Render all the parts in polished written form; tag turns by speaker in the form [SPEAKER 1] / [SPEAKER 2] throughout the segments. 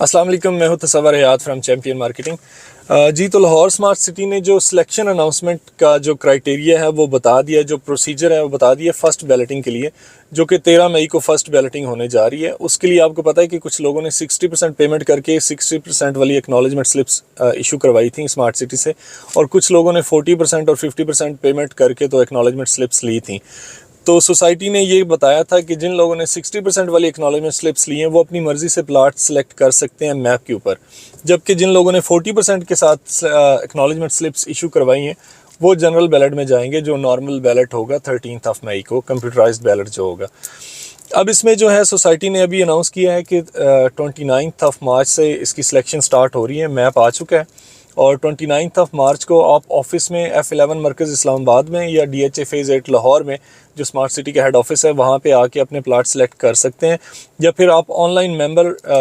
[SPEAKER 1] अस्सलाम वालेकुम, मैं हूं तसव्वुर हयात फ्रॉम चैम्पियन मार्केटिंग। जी तो लाहौर स्मार्ट सिटी ने जो सिलेक्शन अनाउंसमेंट का जो क्राइटेरिया है वो बता दिया, जो प्रोसीजर है वो बता दिया फ़र्स्ट बैलेटिंग के लिए, जो कि 13 मई को फ़र्स्ट बैलेटिंग होने जा रही है। उसके लिए आपको पता है कि कुछ लोगों ने 60% पेमेंट करके 60% वाली एक्नॉलेजमेंट स्लिप्स इशू करवाई थी स्मार्ट सिटी से, और कुछ लोगों ने 40% और 50% पेमेंट करके तो एक्नॉलेजमेंट स्लिप्स ली थी। तो सोसाइटी ने ये बताया था कि जिन लोगों ने 60% वाली एक्नॉलेजमेंट स्लिप्स ली हैं वो अपनी मर्ज़ी से प्लाट सेलेक्ट कर सकते हैं मैप के ऊपर, जबकि जिन लोगों ने 40% के साथ एक्नॉलेजमेंट स्लिप्स इशू करवाई हैं वो जनरल बैलेट में जाएंगे, जो नॉर्मल बैलेट होगा 13 मई को, कंप्यूटराइज्ड बैलेट जो होगा। अब इसमें जो है सोसाइटी ने अभी अनाउंस किया है कि 29 मार्च से इसकी सिलेक्शन स्टार्ट हो रही है। मैप आ चुका है और 29 मार्च को आप ऑफिस में F11 मरकज़ इस्लामाबाद में या DHA फेज़ 8 लाहौर में जो स्मार्ट सिटी का हेड ऑफिस है वहाँ पे आके अपने प्लाट सेलेक्ट कर सकते हैं, या फिर आप ऑनलाइन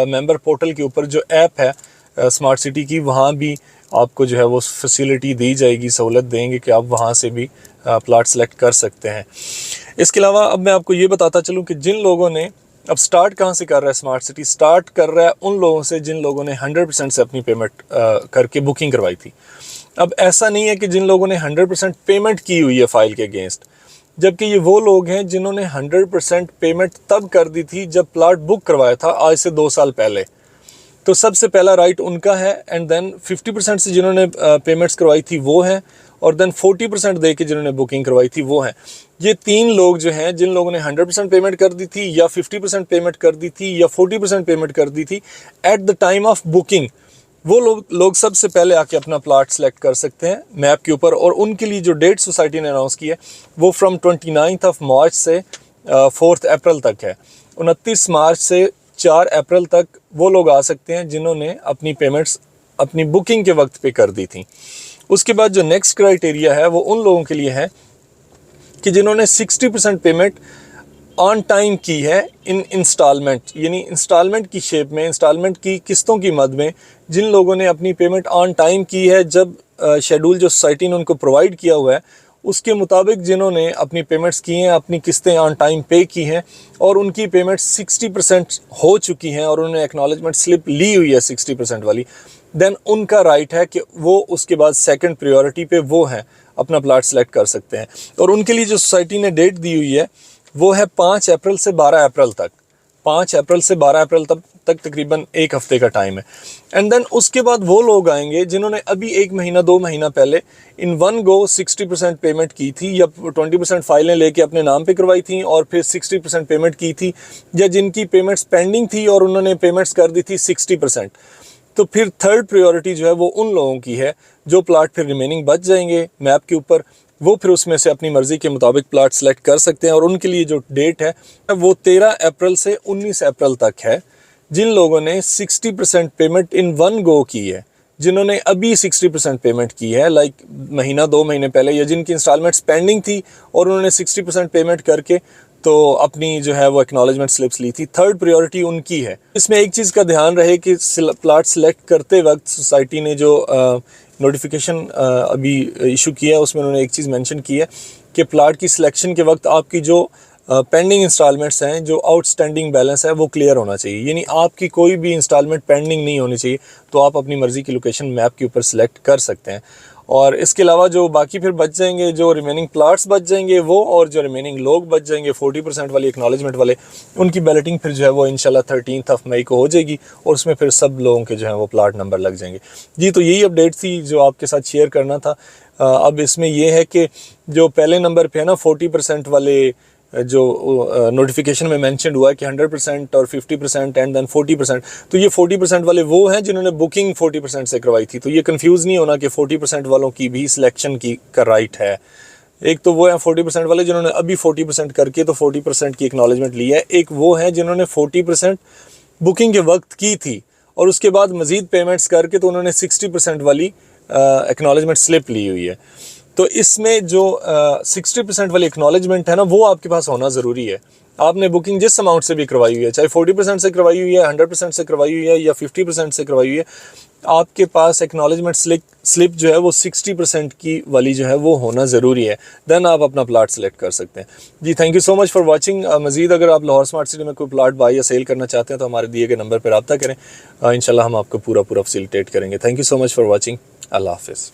[SPEAKER 1] मेंबर पोर्टल के ऊपर जो ऐप है स्मार्ट सिटी की, वहाँ भी आपको जो है वो फैसिलिटी दी जाएगी, सहूलत देंगे कि आप वहाँ से भी प्लाट सेलेक्ट कर सकते हैं। इसके अलावा अब मैं आपको ये बताता चलूँ कि जिन लोगों ने अब स्टार्ट कहाँ से कर रहा है स्मार्ट सिटी, स्टार्ट कर रहा है उन लोगों से जिन लोगों ने 100% से अपनी पेमेंट करके बुकिंग करवाई थी। अब ऐसा नहीं है कि जिन लोगों ने 100% पेमेंट की हुई है फ़ाइल के अगेंस्ट, जबकि ये वो लोग हैं जिन्होंने 100% पेमेंट तब कर दी थी जब प्लाट बुक करवाया था आज से 2 साल पहले। तो सबसे पहला राइट उनका है, एंड देन 50% से जिन्होंने पेमेंट्स करवाई थी वो है, और देन 40% दे के जिन्होंने बुकिंग करवाई थी वो है। ये 3 लोग जो हैं जिन लोगों ने 100% पेमेंट कर दी थी या 50% पेमेंट कर दी थी या 40% पेमेंट कर दी थी at the time of booking, वो लोग सबसे पहले आके अपना प्लाट सेलेक्ट कर सकते हैं मैप के ऊपर। और उनके लिए जो डेट सोसाइटी ने अनाउंस की है वो फ्रॉम 29 मार्च से 4 अप्रैल तक है। 29 मार्च से 4 अप्रैल तक वो लोग आ सकते हैं जिन्होंने अपनी पेमेंट्स अपनी बुकिंग के वक्त पे कर दी थी। उसके बाद जो नेक्स्ट क्राइटेरिया है वो उन लोगों के लिए है कि जिन्होंने 60% पेमेंट ऑन टाइम की है इन इंस्टॉलमेंट, यानी इंस्टॉलमेंट की शेप में, इंस्टॉलमेंट की किस्तों की मद में जिन लोगों ने अपनी पेमेंट ऑन टाइम की है, जब शेड्यूल जो सोसाइटी ने उनको प्रोवाइड किया हुआ है उसके मुताबिक जिन्होंने अपनी पेमेंट्स की हैं, अपनी किस्तें ऑन टाइम पे की हैं और उनकी पेमेंट 60% हो चुकी हैं और उन्होंने एक्नॉलेजमेंट स्लिप ली हुई है 60% वाली, देन उनका राइट है कि वो उसके बाद सेकंड प्रायोरिटी पे वो है अपना प्लाट सेलेक्ट कर सकते हैं। और उनके लिए जो सोसाइटी ने डेट दी हुई है वो है 5 अप्रैल से 12 अप्रैल तक। 5 अप्रैल से 12 अप्रैल तक तकरीबन 1 हफ्ते का टाइम है। एंड देन उसके बाद वो लोग आएंगे जिन्होंने अभी 1 महीना 2 महीना पहले इन वन गो 60% पेमेंट की थी, या 20% फाइलें लेके अपने नाम पे करवाई थी और फिर 60% पेमेंट की थी, या जिनकी पेमेंट्स पेंडिंग थी और उन्होंने पेमेंट्स कर दी थी 60%। तो फिर थर्ड प्रायोरिटी जो है वो उन लोगों की है जो प्लाट फिर रिमेनिंग बच जाएंगे मैप के ऊपर, वो फिर उसमें से अपनी मर्ज़ी के मुताबिक प्लाट सेलेक्ट कर सकते हैं। और उनके लिए जो डेट है वो 13 अप्रैल से 19 अप्रैल तक है। जिन लोगों ने 60% पेमेंट इन वन गो की है, जिन्होंने अभी 60% पेमेंट की है लाइक महीना 2 महीने पहले, या जिनकी इंस्टॉलमेंट्स पेंडिंग थी और उन्होंने 60% पेमेंट करके तो अपनी जो है वो एक्नॉलेजमेंट स्लिप्स ली थी, थर्ड प्रायोरिटी उनकी है। इसमें एक चीज़ का ध्यान रहे कि प्लाट सेलेक्ट करते वक्त सोसाइटी ने जो नोटिफिकेशन अभी इशू किया है उसमें उन्होंने एक चीज़ मेंशन की है कि प्लाट की सिलेक्शन के वक्त आपकी जो पेंडिंग इंस्टॉलमेंट्स हैं, जो आउटस्टैंडिंग बैलेंस है वो क्लियर होना चाहिए, यानी आपकी कोई भी इंस्टॉलमेंट पेंडिंग नहीं होनी चाहिए, तो आप अपनी मर्ज़ी की लोकेशन मैप के ऊपर सेलेक्ट कर सकते हैं। और इसके अलावा जो बाकी फिर बच जाएंगे, जो रिमेनिंग प्लाट्स बच जाएंगे वो, और जो रिमेनिंग लोग बच जाएंगे 40% वाली एक्नॉलेजमेंट वाले, उनकी बैलेटिंग फिर जो है वो इंशाल्लाह 13 मई को हो जाएगी और उसमें फिर सब लोगों के जो है वो प्लाट नंबर लग जाएंगे। जी तो यही अपडेट थी जो आपके साथ शेयर करना था। अब इसमें यह है कि जो पहले नंबर पे है ना 40% वाले, जो नोटिफिकेशन में मेंशन हुआ है कि 100% और 50% एंड देन 40%, तो ये 40% वाले वो हैं जिन्होंने बुकिंग 40% से करवाई थी। तो ये कंफ्यूज नहीं होना कि 40% वालों की भी सिलेक्शन की का राइट है। एक तो वो है 40% वाले जिन्होंने अभी 40% करके तो 40% की एक्नॉलेजमेंट ली है, एक वो है जिन्होंने 40% बुकिंग के वक्त की थी और उसके बाद मज़ीद पेमेंट्स करके तो उन्होंने 60% वाली एक्नॉलेजमेंट स्लिप ली हुई है। तो इसमें जो 60% वाली एक्नॉलेजमेंट है ना वो आपके पास होना ज़रूरी है। आपने बुकिंग जिस अमाउंट से भी करवाई हुई है, चाहे 40% से करवाई हुई है, 100% से करवाई हुई है या 50% से करवाई हुई है, आपके पास एक्नॉलेजमेंट स्लिप जो है वो 60% की वाली जो है वो होना ज़रूरी है। देन आप अपना प्लाट सेलेक्ट कर सकते हैं। जी thank you so much for watching. मज़ीद अगर आप लाहौर स्मार्ट सिटी में कोई प्लाट बाई या सेल करना चाहते हैं तो हमारे दिए गए नंबर पर रब्ता करें। इंशाल्लाह हम आपको पूरा फैसिलिटेट करेंगे। Thank you so much for watching. अल्लाह हाफ़िज़।